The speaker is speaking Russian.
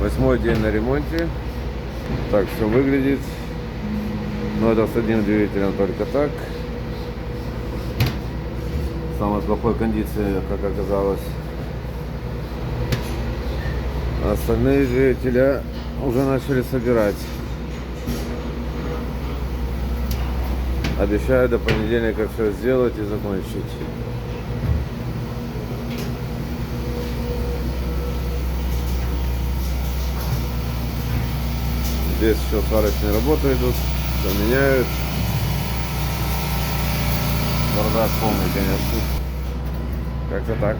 8-й день на ремонте. Так все выглядит. Но это с одним двигателем только так. В самой плохой кондиции, как оказалось. Остальные двигателя уже начали собирать. Обещаю до понедельника все сделать и закончить. Здесь еще сварочные работы идут, все меняют. Бардак полный, конечно. Как-то так.